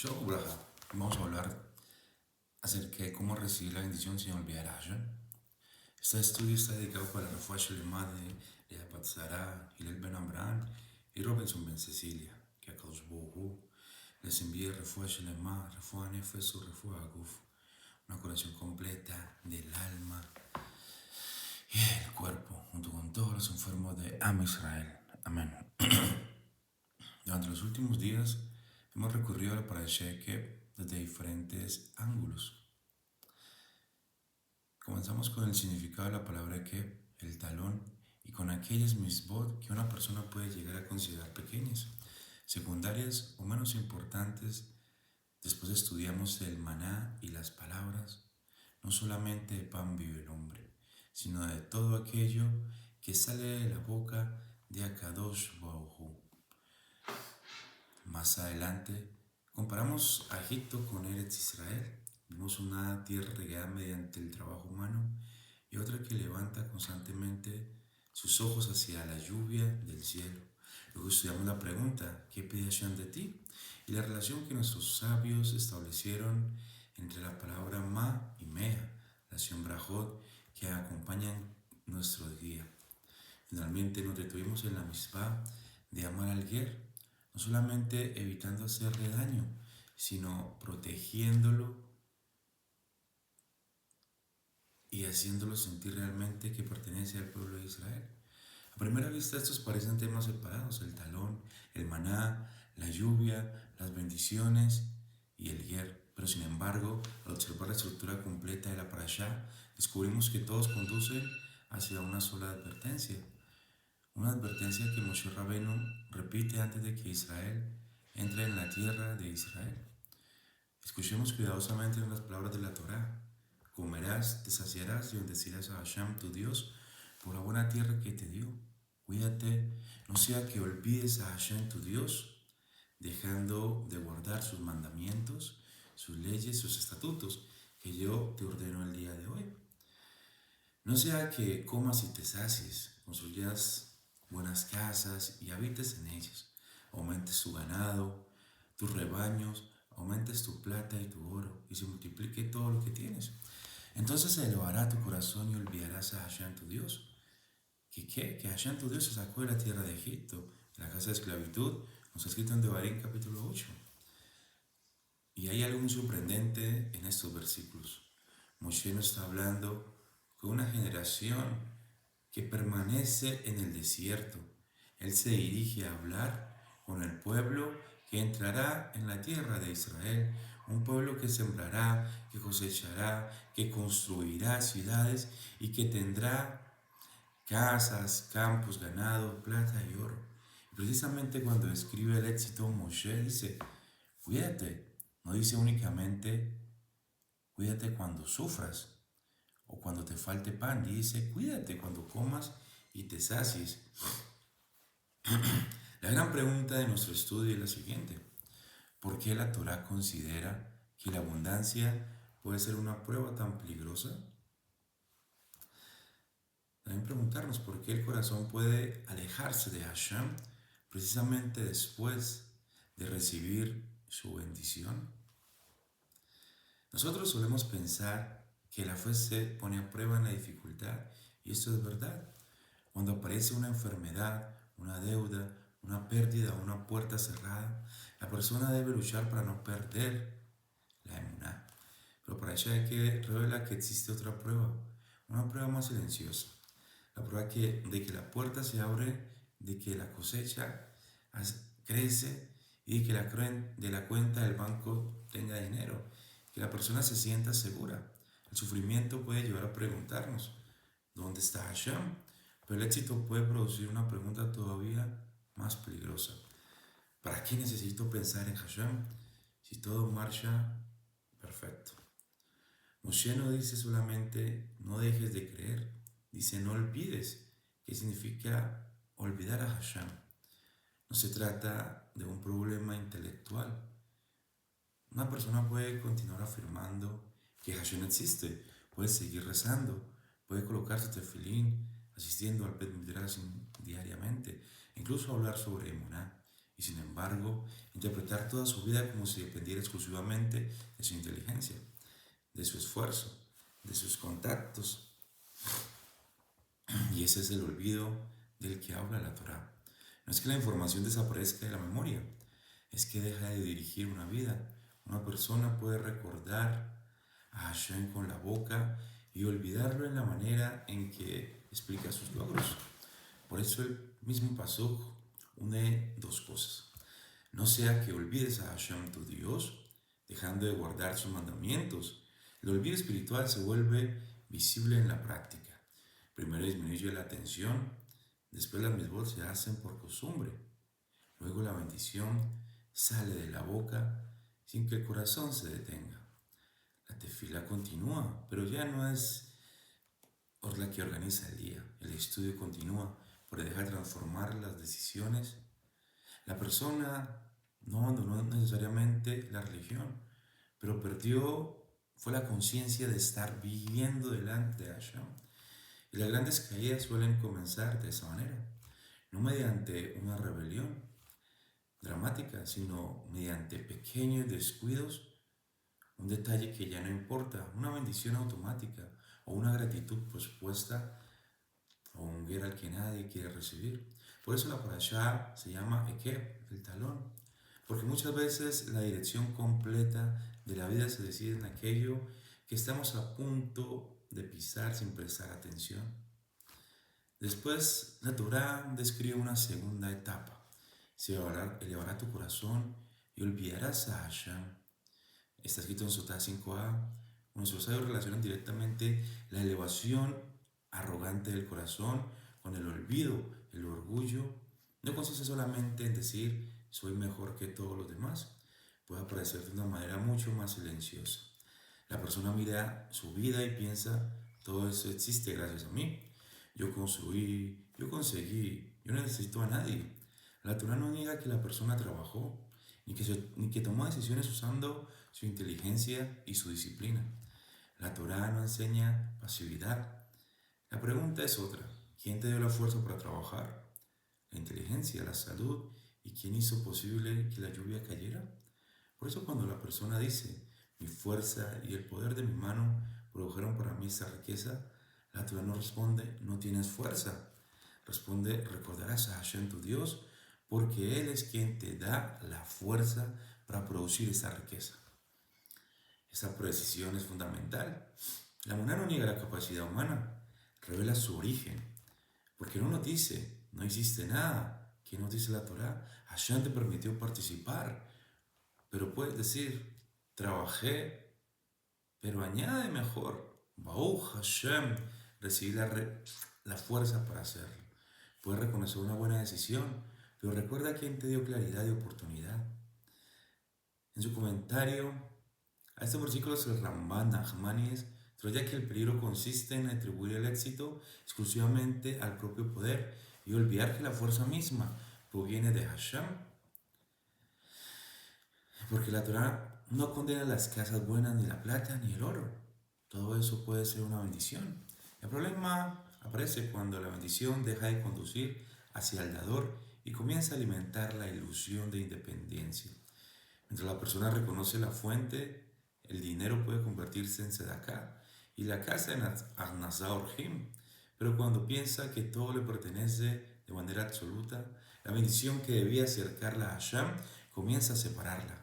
Shalom Braja. Vamos a hablar acerca de cómo recibir la bendición sin olvidar a Hashem. Este estudio está dedicado para Rafael Shalema de Abat Zara, Hillel Ben Abraham y Robinson Ben Cecilia. Que a Kadosh Baruj Hu les envíe Rafael Shalema, Rafael Nefeso, Rafael Aguf, una curación completa del alma y el cuerpo, junto con todos los enfermos de Am Israel. Amén. Durante los últimos días hemos recurrido a la Parashá desde diferentes ángulos. Comenzamos con el significado de la palabra que, el talón, y con aquellas misbot que una persona puede llegar a considerar pequeñas, secundarias o menos importantes. Después estudiamos el maná y las palabras. No solamente de pan vive el hombre, sino de todo aquello que sale de la boca de Akadosh Baruj Hu. Más adelante, comparamos a Egipto con Eretz Israel. Vimos una tierra regada mediante el trabajo humano y otra que levanta constantemente sus ojos hacia la lluvia del cielo. Luego estudiamos la pregunta, ¿qué pide Hashem de ti? Y la relación que nuestros sabios establecieron entre la palabra Ma y Mea, la acción Brajot, que acompañan nuestro día. Finalmente nos detuvimos en la mitzvah de amar al Ger, no solamente evitando hacerle daño, sino protegiéndolo y haciéndolo sentir realmente que pertenece al pueblo de Israel. A primera vista estos parecen temas separados, el talón, el maná, la lluvia, las bendiciones y el Ger. Pero sin embargo, al observar la estructura completa de la parashá, descubrimos que todos conducen hacia una sola advertencia. Una advertencia que Moshe Rabenu repite antes de que Israel entre en la tierra de Israel. Escuchemos cuidadosamente las palabras de la Torá. Comerás, te saciarás y bendecirás a Hashem, tu Dios, por la buena tierra que te dio. Cuídate, no sea que olvides a Hashem, tu Dios, dejando de guardar sus mandamientos, sus leyes, sus estatutos, que yo te ordeno el día de hoy. No sea que comas y te sacies, construyas buenas casas y habites en ellas, aumentes tu ganado, tus rebaños, aumentes tu plata y tu oro, y se multiplique todo lo que tienes. Entonces se elevará tu corazón y olvidarás a Hashem tu Dios. Que Hashem tu Dios se sacó de la tierra de Egipto, de la casa de esclavitud, nos está escrito en Devarim capítulo 8. Y hay algo muy sorprendente en estos versículos. Moshe nos está hablando con una generación que permanece en el desierto. Él se dirige a hablar con el pueblo que entrará en la tierra de Israel, un pueblo que sembrará, que cosechará, que construirá ciudades y que tendrá casas, campos, ganado, plata y oro. Y precisamente cuando escribe el éxito, Moshe dice, cuídate, no dice únicamente cuídate cuando sufras o cuando te falte pan, dice cuídate cuando comas y te sacies. La gran pregunta de nuestro estudio es la siguiente: ¿por qué la Torá considera que la abundancia puede ser una prueba tan peligrosa? También preguntarnos por qué el corazón puede alejarse de Hashem precisamente después de recibir su bendición. Nosotros solemos pensar que la fe se pone a prueba en la dificultad, y esto es verdad. Cuando aparece una enfermedad, una deuda, una pérdida, una puerta cerrada, la persona debe luchar para no perder la emuná. Pero para ello hay que revela que existe otra prueba, una prueba más silenciosa. La prueba de que la puerta se abre, de que la cosecha crece y de la cuenta del banco tenga dinero, que la persona se sienta segura. El sufrimiento puede llevar a preguntarnos, ¿dónde está Hashem? Pero el éxito puede producir una pregunta todavía más peligrosa. ¿Para qué necesito pensar en Hashem si todo marcha perfecto? Moshe no dice solamente no dejes de creer, dice no olvides, que significa olvidar a Hashem. No se trata de un problema intelectual. Una persona puede continuar afirmando que Hashem existe, puede seguir rezando, puede colocarse tefilín, asistiendo al Bet Midrash diariamente, incluso hablar sobre emuná, y sin embargo interpretar toda su vida como si dependiera exclusivamente de su inteligencia, de su esfuerzo, de sus contactos. Y ese es el olvido del que habla la Torá. No es que la información desaparezca de la memoria, es que deja de dirigir una vida. Una persona puede recordar a Hashem con la boca y olvidarlo en la manera en que explica sus logros. Por eso el mismo pasuk une dos cosas. No sea que olvides a Hashem tu Dios, dejando de guardar sus mandamientos. El olvido espiritual se vuelve visible en la práctica. Primero disminuye la atención, después las mitzvot se hacen por costumbre. Luego la bendición sale de la boca sin que el corazón se detenga. La tefila continúa, pero ya no es la que organiza el día. El estudio continúa, pero deja transformar las decisiones. La persona no abandonó necesariamente la religión, pero fue la conciencia de estar viviendo delante de Hashem. Y las grandes caídas suelen comenzar de esa manera, no mediante una rebelión dramática, sino mediante pequeños descuidos, un detalle que ya no importa, una bendición automática o una gratitud pospuesta o un guerra al que nadie quiere recibir. Por eso la parashá se llama Ekeb, el talón, porque muchas veces la dirección completa de la vida se decide en aquello que estamos a punto de pisar sin prestar atención. Después, la Torá describe una segunda etapa. Se elevará tu corazón y olvidarás a Hashem. Está escrito en Sotá 5a. Nuestros sabios relacionan directamente la elevación arrogante del corazón con el olvido, el orgullo. No consiste solamente en decir soy mejor que todos los demás. Puede aparecer de una manera mucho más silenciosa. La persona mira su vida y piensa todo eso existe gracias a mí. Yo construí, yo conseguí, yo no necesito a nadie. La Torá no niega que la persona trabajó, ni que tomó decisiones usando su inteligencia y su disciplina. La Torá no enseña pasividad. La pregunta es otra. ¿Quién te dio la fuerza para trabajar? ¿La inteligencia, la salud? ¿Y quién hizo posible que la lluvia cayera? Por eso cuando la persona dice, mi fuerza y el poder de mi mano produjeron para mí esta riqueza, la Torá no responde, no tienes fuerza. Responde, recordarás a Hashem tu Dios, porque Él es quien te da la fuerza para producir esa riqueza. Esa precisión es fundamental. La Muná no niega la capacidad humana, revela su origen, porque no nos dice, no existe nada. ¿Qué nos dice la Torá? Hashem te permitió participar, pero puedes decir, trabajé, pero añade mejor. Baruch Hashem, recibí la fuerza para hacerlo. Puedes reconocer una buena decisión, pero recuerda quién te dio claridad y oportunidad. En su comentario a estos versículos, el Ramban Nachmanides subraya que el peligro consiste en atribuir el éxito exclusivamente al propio poder y olvidar que la fuerza misma proviene de Hashem. Porque la Torá no condena las casas buenas, ni la plata, ni el oro. Todo eso puede ser una bendición. El problema aparece cuando la bendición deja de conducir hacia el dador y comienza a alimentar la ilusión de independencia. Mientras la persona reconoce la fuente, el dinero puede convertirse en sedaká y la casa en arnazá orjim. Pero cuando piensa que todo le pertenece de manera absoluta, la bendición que debía acercarla a Hashem comienza a separarla.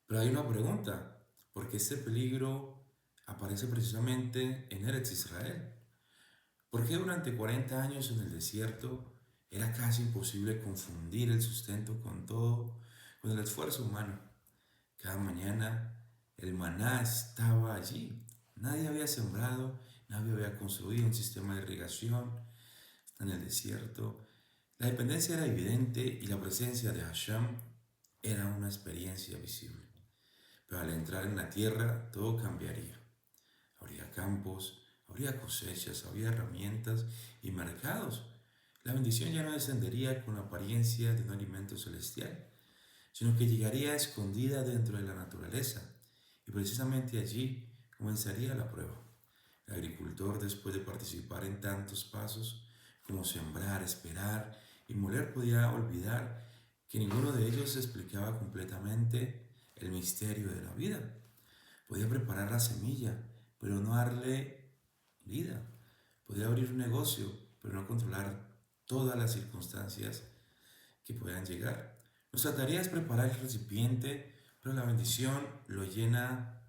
Pero hay una pregunta, ¿por qué este peligro aparece precisamente en Eretz Israel? ¿Por qué durante 40 años en el desierto era casi imposible confundir el sustento con el esfuerzo humano? Cada mañana el maná estaba allí. Nadie había sembrado, nadie había construido un sistema de irrigación en el desierto. La dependencia era evidente y la presencia de Hashem era una experiencia visible. Pero al entrar en la tierra todo cambiaría. Habría campos, habría cosechas, habría herramientas y mercados. La bendición ya no descendería con la apariencia de un alimento celestial, sino que llegaría escondida dentro de la naturaleza, y precisamente allí comenzaría la prueba. El agricultor, después de participar en tantos pasos como sembrar, esperar Y Moller podía olvidar que ninguno de ellos explicaba completamente el misterio de la vida. Podía preparar la semilla, pero no darle vida. Podía abrir un negocio, pero no controlar todas las circunstancias que puedan llegar. Nuestra tarea es preparar el recipiente, pero la bendición que lo llena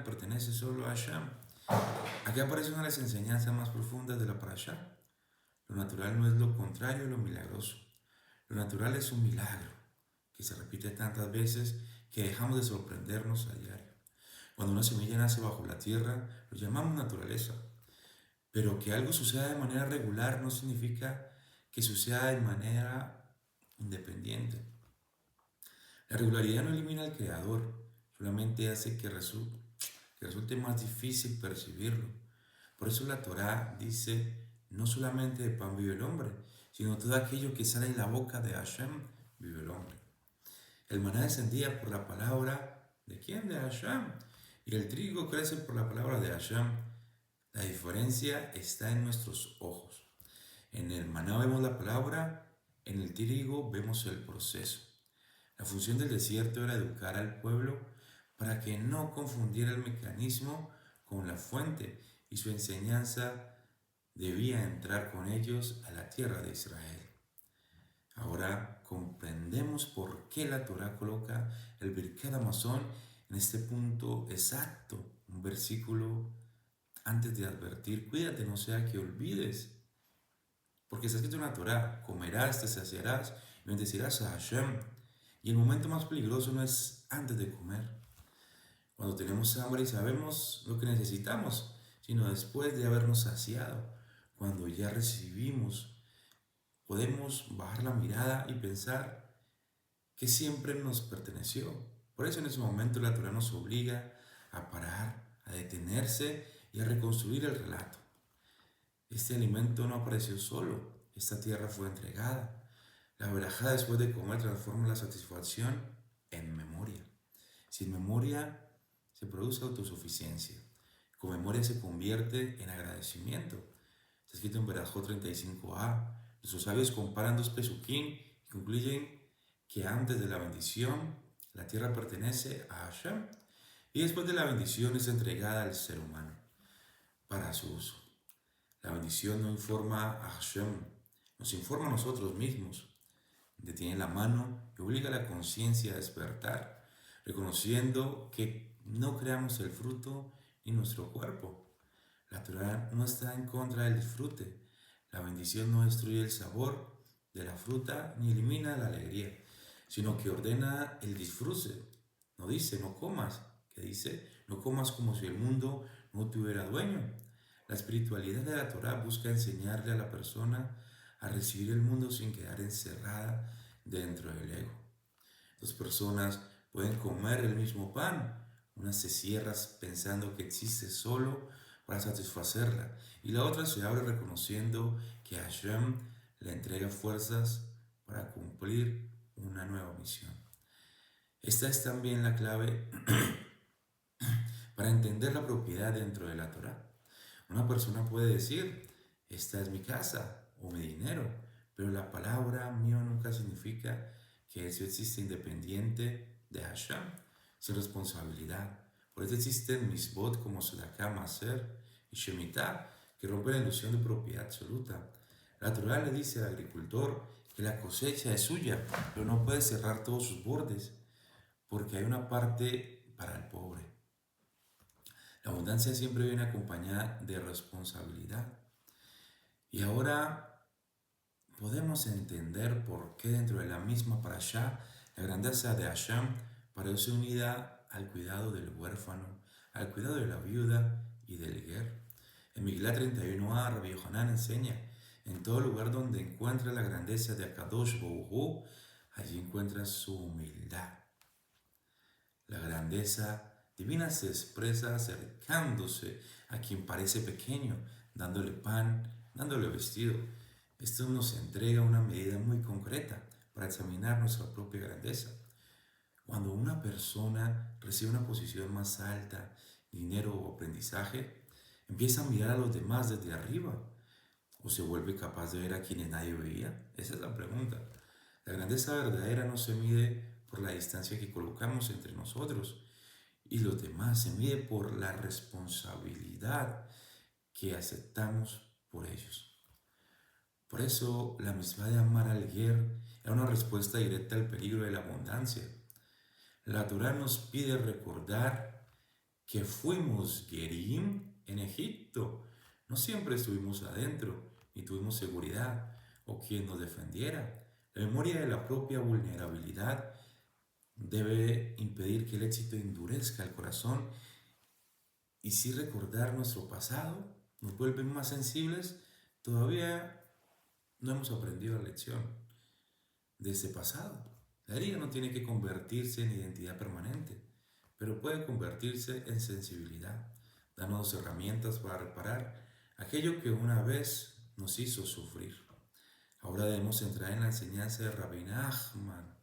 pertenece solo a Hashem. Aquí aparece una de las enseñanzas más profundas de la parashá. Lo natural no es lo contrario de lo milagroso. Lo natural es un milagro que se repite tantas veces que dejamos de sorprendernos a diario. Cuando una semilla nace bajo la tierra, lo llamamos naturaleza. Pero que algo suceda de manera regular no significa que suceda de manera independiente. La regularidad no elimina al creador, solamente hace que resulte más difícil percibirlo. Por eso la Torá dice, no solamente de pan vive el hombre, sino todo aquello que sale de la boca de Hashem vive el hombre. El maná descendía por la palabra ¿de quién? De Hashem. Y el trigo crece por la palabra de Hashem. La diferencia está en nuestros ojos. En el maná vemos la palabra, en el trigo vemos el proceso. La función del desierto era educar al pueblo para que no confundiera el mecanismo con la fuente, y su enseñanza debía entrar con ellos a la tierra de Israel. Ahora comprendemos por qué la Torá coloca el Birkat Hamazon en este punto exacto, un versículo antes de advertir, cuídate, no sea que olvides. Porque está escrito en la Torá, comerás, te saciarás y bendecirás a Hashem. Y el momento más peligroso no es antes de comer, cuando tenemos hambre y sabemos lo que necesitamos, sino después de habernos saciado, cuando ya recibimos, podemos bajar la mirada y pensar que siempre nos perteneció. Por eso en ese momento la Torá nos obliga a parar, a detenerse y a reconstruir el relato. Este alimento no apareció solo, esta tierra fue entregada. La verajá después de comer transforma la satisfacción en memoria. Sin memoria se produce autosuficiencia. Con memoria se convierte en agradecimiento. Está escrito en Berajot 35a. Nuestros sabios comparan dos pesuquín y concluyen que antes de la bendición la tierra pertenece a Hashem y después de la bendición es entregada al ser humano para su uso. La bendición no informa a Hashem, nos informa a nosotros mismos. Detiene la mano y obliga a la conciencia a despertar, reconociendo que no creamos el fruto ni nuestro cuerpo. La Torá no está en contra del disfrute. La bendición no destruye el sabor de la fruta ni elimina la alegría, sino que ordena el disfrute. No dice no comas, que dice no comas como si el mundo no tuviera dueño. La espiritualidad de la Torá busca enseñarle a la persona a recibir el mundo sin quedar encerrada dentro del ego. Dos personas pueden comer el mismo pan. Una se cierra pensando que existe solo para satisfacerla y la otra se abre reconociendo que Hashem le entrega fuerzas para cumplir una nueva misión. Esta es también la clave para entender la propiedad dentro de la Torá. Una persona puede decir, esta es mi casa o mi dinero, pero la palabra mío nunca significa que eso existe independiente de Hashem, sin responsabilidad. Por eso existen misbot como Sedakah, Maser y Shemitah, que rompen la ilusión de propiedad absoluta. La Torá le dice al agricultor que la cosecha es suya, pero no puede cerrar todos sus bordes, porque hay una parte para el pobre. La abundancia siempre viene acompañada de responsabilidad. Y ahora podemos entender por qué dentro de la misma parashá la grandeza de Hashem parece unida al cuidado del huérfano, al cuidado de la viuda y del guer. En Miglat 31a, Rabbi Yohanan enseña, en todo lugar donde encuentra la grandeza de Akadosh Baruj Hu, allí encuentra su humildad. La grandeza divina se expresa acercándose a quien parece pequeño, dándole pan, dándole vestido. Esto nos entrega una medida muy concreta para examinar nuestra propia grandeza. Cuando una persona recibe una posición más alta, dinero o aprendizaje, empieza a mirar a los demás desde arriba. ¿O se vuelve capaz de ver a quienes nadie veía? Esa es la pregunta. La grandeza verdadera no se mide por la distancia que colocamos entre nosotros y los demás, se mide por la responsabilidad que aceptamos por ellos. Por eso, la misma de amar al Ger era una respuesta directa al peligro de la abundancia. La Torah nos pide recordar que fuimos Gerim en Egipto. No siempre estuvimos adentro, ni tuvimos seguridad o quien nos defendiera. La memoria de la propia vulnerabilidad debe impedir que el éxito endurezca el corazón y si recordar nuestro pasado nos vuelve más sensibles, todavía no hemos aprendido la lección de ese pasado. La herida no tiene que convertirse en identidad permanente, pero puede convertirse en sensibilidad, dándonos herramientas para reparar aquello que una vez nos hizo sufrir. Ahora debemos entrar en la enseñanza de Rabbi Nachman,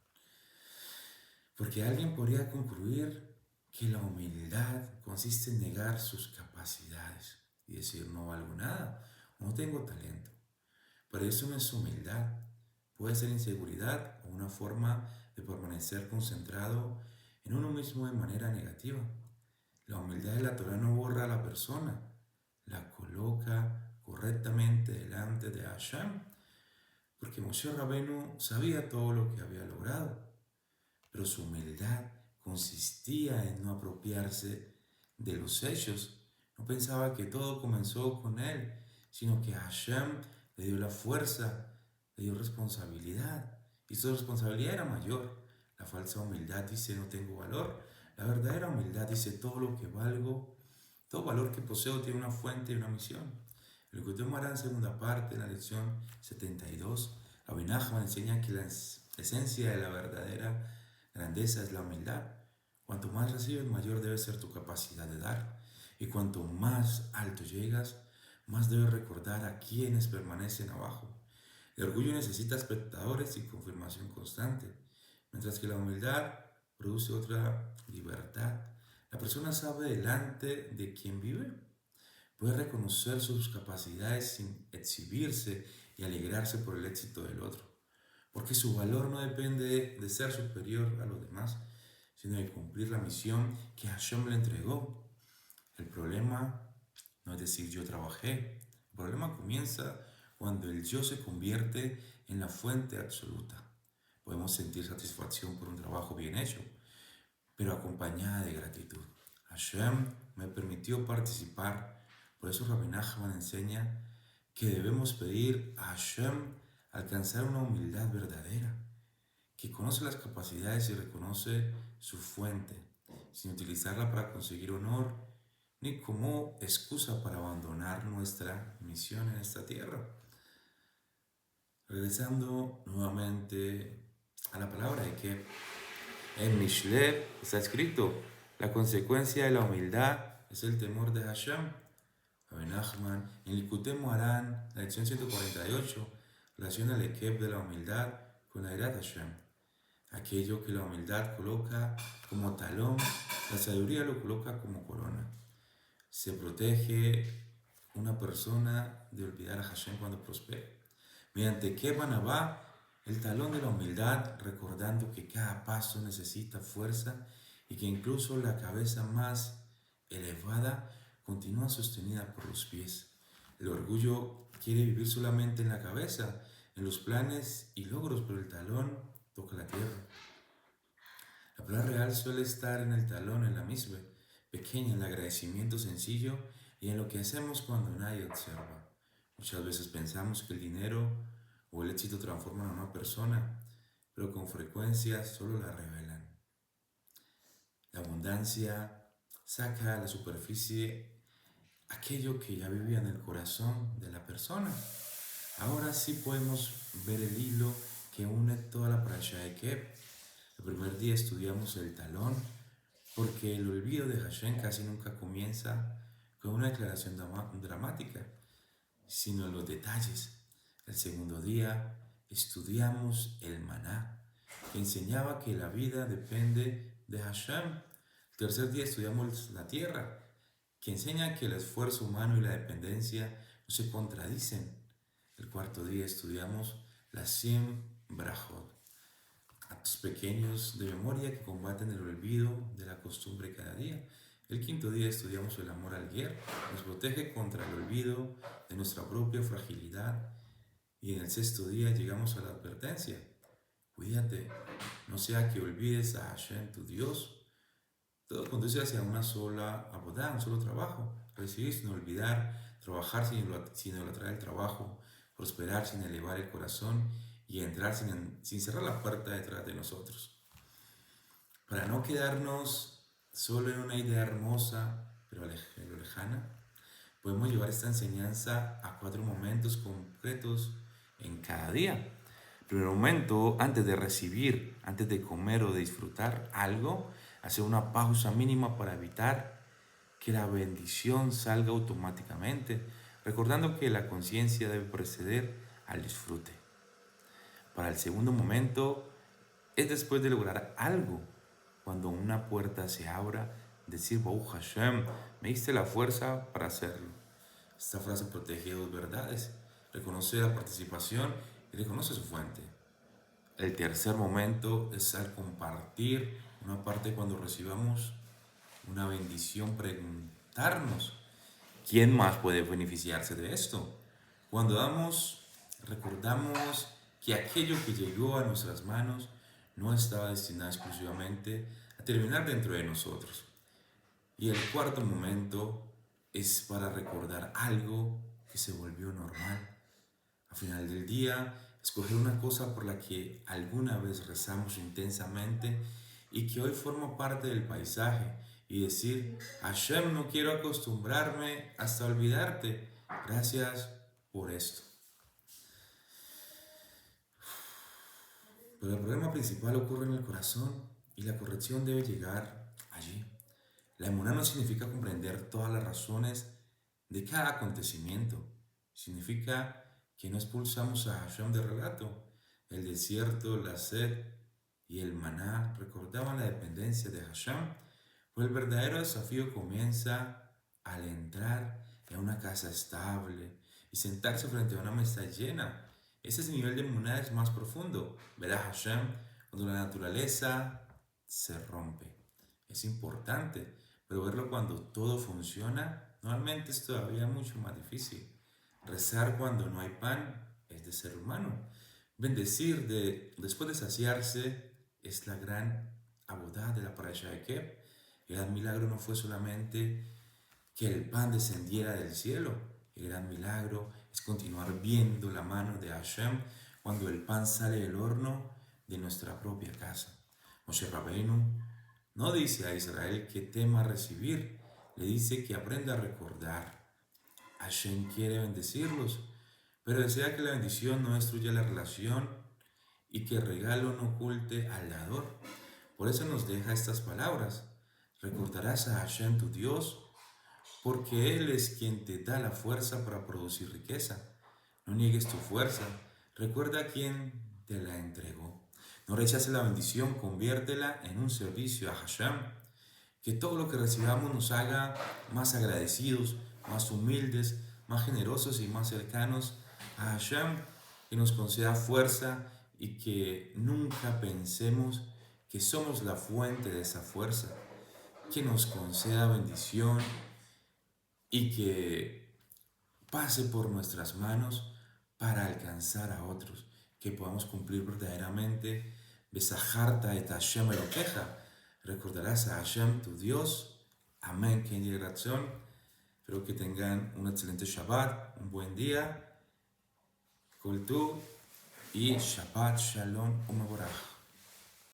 porque alguien podría concluir que la humildad consiste en negar sus capacidades y decir no valgo nada, no tengo talento. Pero eso no es humildad, puede ser inseguridad o una forma de permanecer concentrado en uno mismo de manera negativa. La humildad de la Torah no borra a la persona, la coloca correctamente delante de Hashem, porque Moshe Rabenu sabía todo lo que había logrado, pero su humildad consistía en no apropiarse de los hechos. No pensaba que todo comenzó con él, sino que Hashem le dio la fuerza, le dio responsabilidad, y su responsabilidad era mayor. La falsa humildad dice no tengo valor, la verdadera humildad dice todo lo que valgo, todo valor que poseo tiene una fuente y una misión. El Likutei Moharan, segunda parte, en la lección 72, Rabbi Nachman enseña que la esencia de la verdadera grandeza es la humildad. Cuanto más recibes, mayor debe ser tu capacidad de dar. Y cuanto más alto llegas, más debes recordar a quienes permanecen abajo. El orgullo necesita espectadores y confirmación constante, mientras que la humildad produce otra libertad. La persona sabe delante de quien vive, puede reconocer sus capacidades sin exhibirse y alegrarse por el éxito del otro, porque su valor no depende de ser superior a los demás, sino de cumplir la misión que Hashem le entregó. El problema no es decir yo trabajé, el problema comienza cuando el yo se convierte en la fuente absoluta. Podemos sentir satisfacción por un trabajo bien hecho, pero acompañada de gratitud. Hashem me permitió participar, por eso Rabbi Nachman enseña que debemos pedir a Hashem alcanzar una humildad verdadera, que conoce las capacidades y reconoce su fuente, sin utilizarla para conseguir honor, ni como excusa para abandonar nuestra misión en esta tierra. Regresando nuevamente a la palabra de que en Mishle está escrito, la consecuencia de la humildad es el temor de Hashem. Rabbi Nachman, en Likutei Moharan, la lección 148, relaciona el Ekeb de la humildad con la Irat Hashem. Aquello que la humildad coloca como talón, la sabiduría lo coloca como corona. Se protege una persona de olvidar a Hashem cuando prospera. Mediante Kebanabá, el talón de la humildad, recordando que cada paso necesita fuerza y que incluso la cabeza más elevada continúa sostenida por los pies. El orgullo quiere vivir solamente en la cabeza, en los planes y logros, pero el talón toca la tierra. La palabra real suele estar en el talón, en la misma, pequeña, en el agradecimiento sencillo y en lo que hacemos cuando nadie observa. Muchas veces pensamos que el dinero o el éxito transforman a una persona, pero con frecuencia solo la revelan. La abundancia saca a la superficie aquello que ya vivía en el corazón de la persona. Ahora sí podemos ver el hilo que une toda la parasha de Ekeb. El primer día estudiamos el talón, porque el olvido de Hashem casi nunca comienza con una declaración dramática, sino en los detalles. El segundo día estudiamos el maná, que enseñaba que la vida depende de Hashem. El tercer día estudiamos la tierra, que enseña que el esfuerzo humano y la dependencia no se contradicen. El cuarto día estudiamos las 100 brajot, actos pequeños de memoria que combaten el olvido de la costumbre cada día. El quinto día estudiamos el amor al Ger, nos protege contra el olvido de nuestra propia fragilidad. Y en el sexto día llegamos a la advertencia: cuídate, no sea que olvides a Hashem, tu Dios. Todo conduce hacia una sola abodá, un solo trabajo. Recibir sin olvidar, trabajar sin idolatrar el trabajo, prosperar sin elevar el corazón y entrar sin cerrar la puerta detrás de nosotros. Para no quedarnos solo en una idea hermosa, pero lejana, podemos llevar esta enseñanza a 4 momentos concretos en cada día. El primer momento, antes de recibir, antes de comer o de disfrutar algo, hacer una pausa mínima para evitar que la bendición salga automáticamente, recordando que la conciencia debe preceder al disfrute. Para el segundo momento, es después de lograr algo, cuando una puerta se abra, decir: Baruch Hashem, me diste la fuerza para hacerlo. Esta frase protege 2 verdades: reconoce la participación y reconoce su fuente. El tercer momento es al compartir una parte, cuando recibamos una bendición, preguntarnos: ¿quién más puede beneficiarse de esto? Cuando damos, recordamos que aquello que llegó a nuestras manos no estaba destinado exclusivamente a terminar dentro de nosotros. Y el cuarto momento es para recordar algo que se volvió normal. Al final del día, escoger una cosa por la que alguna vez rezamos intensamente y que hoy forma parte del paisaje, y decir: Hashem, no quiero acostumbrarme hasta olvidarte. Gracias por esto. Pero el problema principal ocurre en el corazón y la corrección debe llegar allí. La emuná no significa comprender todas las razones de cada acontecimiento. Significa que no expulsamos a Hashem del relato. El desierto, la sed y el maná recordaban la dependencia de Hashem, pero el verdadero desafío comienza al entrar en una casa estable y sentarse frente a una mesa llena. Ese nivel de emuná es más profundo. Ver a Hashem cuando la naturaleza se rompe es importante, pero verlo cuando todo funciona normalmente es todavía mucho más difícil. Rezar cuando no hay pan es de ser humano. Bendecir después de saciarse es la gran abodá de la parasha de Kev. El gran milagro no fue solamente que el pan descendiera del cielo. El gran milagro es continuar viendo la mano de Hashem cuando el pan sale del horno de nuestra propia casa. Moshe Rabbeinu no dice a Israel que tema recibir, le dice que aprenda a recordar. Hashem quiere bendecirlos, pero desea que la bendición no destruya la relación y que el regalo no oculte al dador. Por eso nos deja estas palabras: recordarás a Hashem tu Dios, porque Él es quien te da la fuerza para producir riqueza. No niegues tu fuerza, recuerda a quien te la entregó. No rechaces la bendición, conviértela en un servicio a Hashem. Que todo lo que recibamos nos haga más agradecidos, más humildes, más generosos y más cercanos a Hashem. Que nos conceda fuerza y que nunca pensemos que somos la fuente de esa fuerza. Que nos conceda bendición y que pase por nuestras manos para alcanzar a otros. Que podamos cumplir verdaderamente Besajarta et Hashem Elokeja. Recordarás a Hashem tu Dios. Amén. Que en razón. Espero que tengan un excelente Shabbat, un buen día. Kol tu y Shabbat Shalom Umevorach.